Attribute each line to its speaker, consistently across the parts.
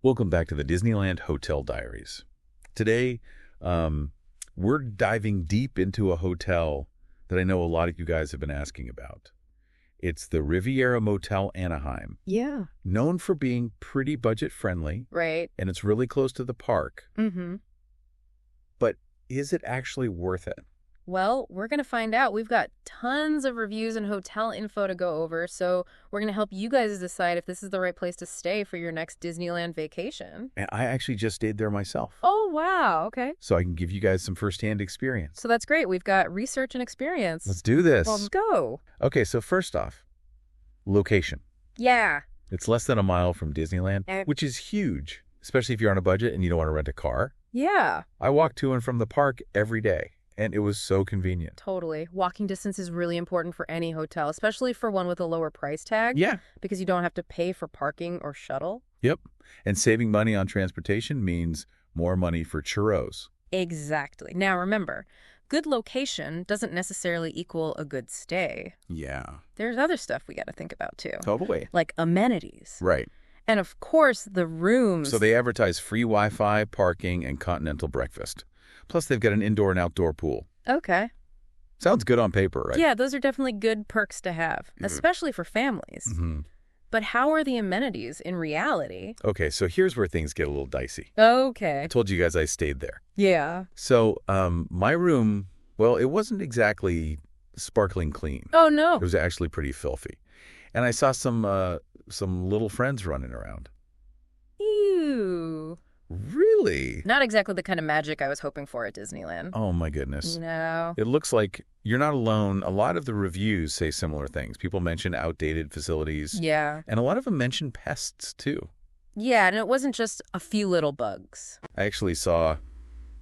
Speaker 1: Welcome back to the Disneyland Hotel Diaries. Today, we're diving deep into a hotel that I know a lot of you guys have been asking about. It's the Riviera Motel Anaheim,
Speaker 2: Yeah.
Speaker 1: known for being pretty budget-friendly,
Speaker 2: Right.
Speaker 1: and it's really close to the park.
Speaker 2: Mm-hmm.
Speaker 1: But is it actually worth it?
Speaker 2: Well, we're going to find out. We've got tons of reviews and hotel info to go over, so we're going to help you guys decide if this is the right place to stay for your next Disneyland vacation.
Speaker 1: And I actually just stayed there myself,
Speaker 2: Oh, wow. Okay.
Speaker 1: so I can give you guys some firsthand experience.
Speaker 2: So that's great. We've got research and experience.
Speaker 1: Let's do this.
Speaker 2: Well, let's go.
Speaker 1: Okay, so first off, location.
Speaker 2: Yeah.
Speaker 1: It's less than a mile from Disneyland, which is huge, especially if you're on a budget and you don't want to rent a car.
Speaker 2: Yeah.
Speaker 1: I walk to and from the park every day, and it was so convenient.
Speaker 2: Totally. Walking distance is really important for any hotel, especially for one with a lower price tag.
Speaker 1: Yeah.
Speaker 2: Because you don't have to pay for parking or shuttle.
Speaker 1: Yep. And saving money on transportation means more money for churros.
Speaker 2: Exactly. Now remember, good location doesn't necessarily equal a good stay.
Speaker 1: Yeah.
Speaker 2: There's other stuff we got to think about too.
Speaker 1: Totally.
Speaker 2: Like amenities.
Speaker 1: Right.
Speaker 2: And of course, the rooms.
Speaker 1: So they advertise free Wi-Fi, parking, and continental breakfast. Plus, they've got an indoor and outdoor pool.
Speaker 2: Okay.
Speaker 1: Sounds good on paper, right?
Speaker 2: Yeah, those are definitely good perks to have, especially for families.
Speaker 1: Mm-hmm.
Speaker 2: But how are the amenities in reality?
Speaker 1: Okay, so here's where things get a little dicey.
Speaker 2: Okay.
Speaker 1: I told you guys I stayed there.
Speaker 2: Yeah.
Speaker 1: So my room, well, it wasn't exactly sparkling clean.
Speaker 2: Oh, no.
Speaker 1: It was actually pretty filthy. And I saw some little friends running around.
Speaker 2: Ew.
Speaker 1: Really?
Speaker 2: Not exactly the kind of magic I was hoping for at Disneyland.
Speaker 1: Oh, my goodness.
Speaker 2: No.
Speaker 1: It looks like you're not alone. A lot of the reviews say similar things. People mention outdated facilities.
Speaker 2: Yeah.
Speaker 1: And a lot of them mention pests, too.
Speaker 2: Yeah, and it wasn't just a few little bugs.
Speaker 1: I actually saw,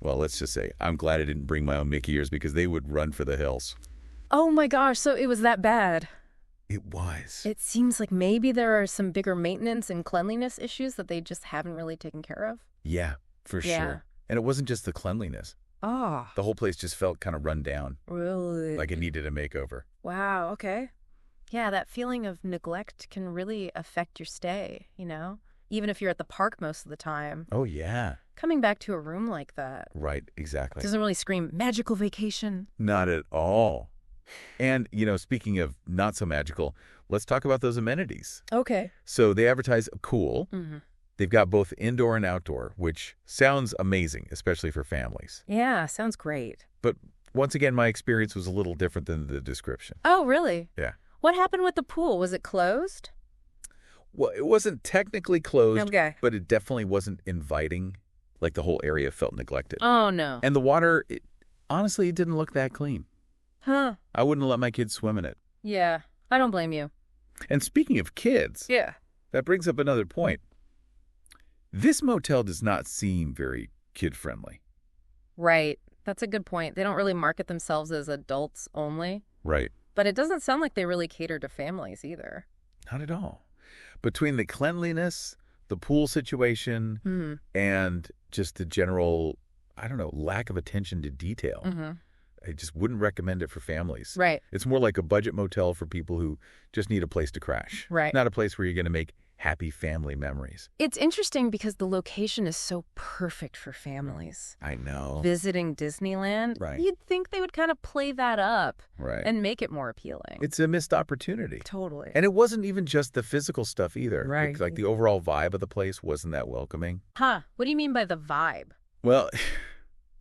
Speaker 1: well, let's just say, I'm glad I didn't bring my own Mickey ears because they would run for the hills.
Speaker 2: Oh my gosh, so it was that bad.
Speaker 1: It was.
Speaker 2: It seems like maybe there are some bigger maintenance and cleanliness issues that they just haven't really taken care of.
Speaker 1: Yeah, for
Speaker 2: Yeah.
Speaker 1: sure. And it wasn't just the cleanliness.
Speaker 2: Oh,
Speaker 1: The whole place just felt kind of run down,
Speaker 2: really?
Speaker 1: like it needed a makeover.
Speaker 2: Wow, okay. Yeah, that feeling of neglect can really affect your stay, you know? Even if you're at the park most of the time.
Speaker 1: Oh, yeah.
Speaker 2: Coming back to a room like that
Speaker 1: Right, exactly.
Speaker 2: doesn't really scream magical vacation.
Speaker 1: Not at all. And, speaking of not so magical, let's talk about those amenities.
Speaker 2: Okay.
Speaker 1: So they advertise a pool.
Speaker 2: Mm-hmm.
Speaker 1: They've got both indoor and outdoor, which sounds amazing, especially for families.
Speaker 2: Yeah, sounds great.
Speaker 1: But once again, my experience was a little different than the description.
Speaker 2: Oh, really?
Speaker 1: Yeah.
Speaker 2: What happened with the pool? Was it closed?
Speaker 1: Well, it wasn't technically closed,
Speaker 2: Okay.
Speaker 1: but it definitely wasn't inviting. Like the whole area felt neglected.
Speaker 2: Oh, no.
Speaker 1: And the water, honestly, it didn't look that clean.
Speaker 2: Huh.
Speaker 1: I wouldn't let my kids swim in it.
Speaker 2: Yeah, I don't blame you.
Speaker 1: And speaking of kids,
Speaker 2: Yeah.
Speaker 1: that brings up another point. This motel does not seem very kid-friendly.
Speaker 2: Right. That's a good point. They don't really market themselves as adults only.
Speaker 1: Right.
Speaker 2: But it doesn't sound like they really cater to families either.
Speaker 1: Not at all. Between the cleanliness, the pool situation,
Speaker 2: Hmm.
Speaker 1: and just the general, I don't know, lack of attention to detail,
Speaker 2: Mm-hmm.
Speaker 1: I just wouldn't recommend it for families.
Speaker 2: Right.
Speaker 1: It's more like a budget motel for people who just need a place to crash.
Speaker 2: Right.
Speaker 1: Not a place where you're going to make happy family memories.
Speaker 2: It's interesting because the location is so perfect for families.
Speaker 1: I know.
Speaker 2: Visiting Disneyland,
Speaker 1: Right.
Speaker 2: you'd think they would kind of play that up
Speaker 1: Right.
Speaker 2: and make it more appealing.
Speaker 1: It's a missed opportunity.
Speaker 2: Totally.
Speaker 1: And it wasn't even just the physical stuff either.
Speaker 2: Right.
Speaker 1: Like the overall vibe of the place wasn't that welcoming.
Speaker 2: Huh. What do you mean by the vibe?
Speaker 1: Well,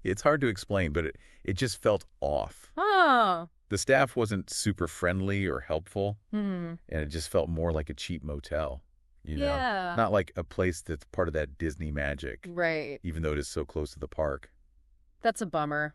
Speaker 1: it's hard to explain, but it just felt off.
Speaker 2: Oh.
Speaker 1: The staff wasn't super friendly or helpful,
Speaker 2: Hmm.
Speaker 1: and it just felt more like a cheap motel.
Speaker 2: Yeah.
Speaker 1: Not like a place that's part of that Disney magic,
Speaker 2: Right.
Speaker 1: even though it is so close to the park.
Speaker 2: That's a bummer.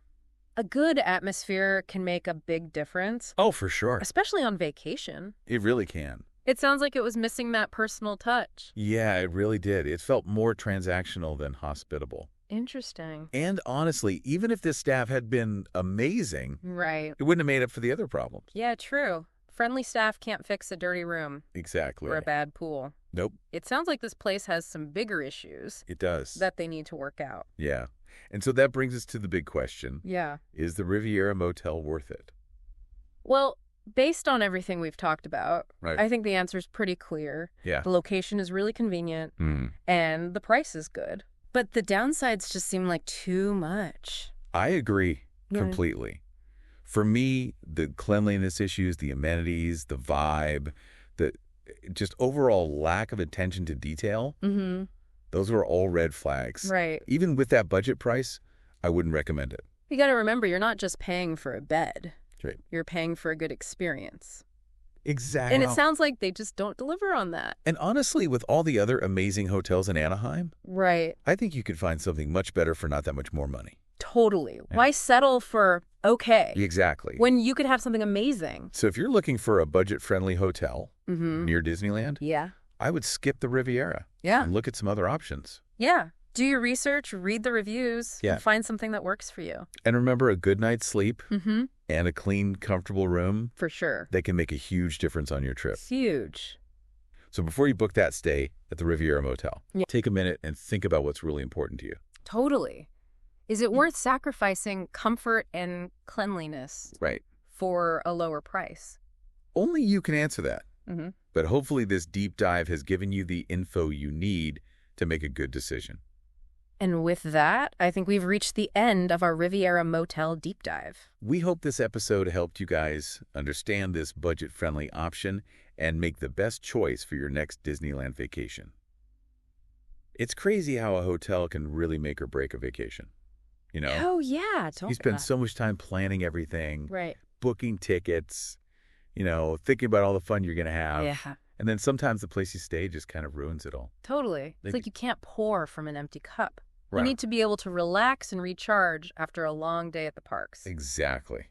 Speaker 2: A good atmosphere can make a big difference,
Speaker 1: Oh, for sure.
Speaker 2: especially on vacation.
Speaker 1: It really can.
Speaker 2: It sounds like it was missing that personal touch.
Speaker 1: Yeah, it really did. It felt more transactional than hospitable.
Speaker 2: Interesting.
Speaker 1: And honestly, even if this staff had been amazing,
Speaker 2: Right.
Speaker 1: it wouldn't have made up for the other problems.
Speaker 2: Yeah, true. Friendly staff can't fix a dirty room
Speaker 1: Exactly.
Speaker 2: or a bad pool.
Speaker 1: Nope,
Speaker 2: It sounds like this place has some bigger issues
Speaker 1: it does.
Speaker 2: that they need to work out.
Speaker 1: Yeah. And so that brings us to the big question.
Speaker 2: Yeah.
Speaker 1: Is the Riviera Motel worth it?
Speaker 2: Well, Based on everything we've talked about,
Speaker 1: Right.
Speaker 2: I think the answer is pretty clear.
Speaker 1: Yeah.
Speaker 2: The location is really convenient, and the price is good. But the downsides just seem like too much.
Speaker 1: I agree
Speaker 2: Yeah.
Speaker 1: completely. For me, the cleanliness issues, the amenities, the vibe, the just overall lack of attention to detail,
Speaker 2: Mm-hmm.
Speaker 1: those were all red flags.
Speaker 2: Right.
Speaker 1: Even with that budget price, I wouldn't recommend it.
Speaker 2: You got to remember, you're not just paying for a bed.
Speaker 1: Right.
Speaker 2: You're paying for a good experience.
Speaker 1: Exactly.
Speaker 2: And it sounds like they just don't deliver on that.
Speaker 1: And honestly, with all the other amazing hotels in Anaheim,
Speaker 2: Right.
Speaker 1: I think you could find something much better for not that much more money.
Speaker 2: Totally. Why settle for okay
Speaker 1: Exactly.
Speaker 2: when you could have something amazing?
Speaker 1: So if you're looking for a budget-friendly hotel
Speaker 2: Mm-hmm.
Speaker 1: near Disneyland,
Speaker 2: Yeah.
Speaker 1: I would skip the Riviera
Speaker 2: Yeah.
Speaker 1: and look at some other options.
Speaker 2: Yeah. Do your research, read the reviews,
Speaker 1: Yeah.
Speaker 2: and find something that works for you.
Speaker 1: And remember, a good night's sleep
Speaker 2: Mm-hmm.
Speaker 1: and a clean, comfortable room,
Speaker 2: For sure.
Speaker 1: they can make a huge difference on your trip.
Speaker 2: Huge.
Speaker 1: So before you book that stay at the Riviera Motel,
Speaker 2: Yeah.
Speaker 1: take a minute and think about what's really important to you.
Speaker 2: Totally. Is it worth sacrificing comfort and cleanliness
Speaker 1: Right.
Speaker 2: for a lower price?
Speaker 1: Only you can answer that.
Speaker 2: Mm-hmm.
Speaker 1: But hopefully this deep dive has given you the info you need to make a good decision.
Speaker 2: And with that, I think we've reached the end of our Riviera Motel deep dive.
Speaker 1: We hope this episode helped you guys understand this budget-friendly option and make the best choice for your next Disneyland vacation. It's crazy how a hotel can really make or break a vacation. You know,
Speaker 2: Oh, yeah.
Speaker 1: you spend so much time planning everything,
Speaker 2: Right.
Speaker 1: booking tickets, thinking about all the fun you're going to have.
Speaker 2: Yeah.
Speaker 1: And then sometimes the place you stay just kind of ruins it all.
Speaker 2: Totally.
Speaker 1: They
Speaker 2: It's like you can't pour from an empty cup.
Speaker 1: Right.
Speaker 2: You need to be able to relax and recharge after a long day at the parks.
Speaker 1: Exactly.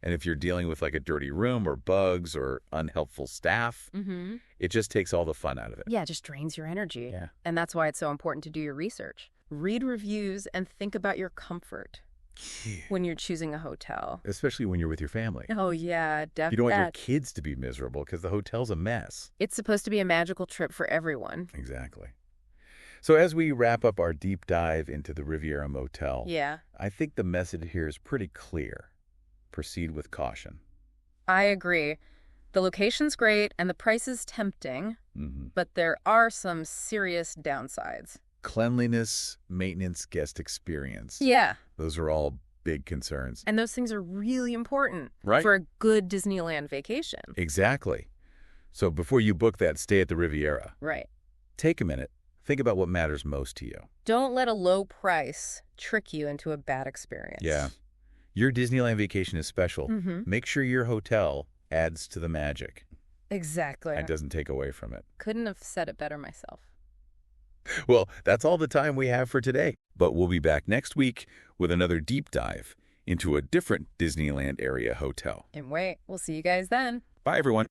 Speaker 1: And if you're dealing with like a dirty room or bugs or unhelpful staff,
Speaker 2: Mm-hmm.
Speaker 1: it just takes all the fun out of it.
Speaker 2: Yeah, it just drains your energy.
Speaker 1: Yeah.
Speaker 2: And that's why it's so important to do your research. Read reviews and think about your comfort when you're choosing a hotel.
Speaker 1: Especially when you're with your family.
Speaker 2: Oh, yeah,
Speaker 1: You
Speaker 2: definitely.
Speaker 1: don't want your kids to be miserable because the hotel's a mess.
Speaker 2: It's supposed to be a magical trip for everyone.
Speaker 1: Exactly. So as we wrap up our deep dive into the Riviera Motel,
Speaker 2: Yeah,
Speaker 1: I think the message here is pretty clear. Proceed with caution.
Speaker 2: I agree. The location's great and the price is tempting, but there are some serious downsides.
Speaker 1: Cleanliness, maintenance, guest experience.
Speaker 2: Yeah,
Speaker 1: Those are all big concerns.
Speaker 2: and those things are really important
Speaker 1: Right.
Speaker 2: for a good Disneyland vacation.
Speaker 1: Exactly. So before you book that stay at the Riviera,
Speaker 2: Right.
Speaker 1: take a minute. Think about what matters most to you.
Speaker 2: Don't let a low price trick you into a bad experience.
Speaker 1: Yeah. Your Disneyland vacation is special.
Speaker 2: Mm-hmm.
Speaker 1: Make sure your hotel adds to the magic
Speaker 2: Exactly.
Speaker 1: and doesn't take away from it.
Speaker 2: Couldn't have said it better myself.
Speaker 1: Well, that's all the time we have for today. But we'll be back next week with another deep dive into a different Disneyland area hotel.
Speaker 2: And wait, we'll see you guys then.
Speaker 1: Bye, everyone.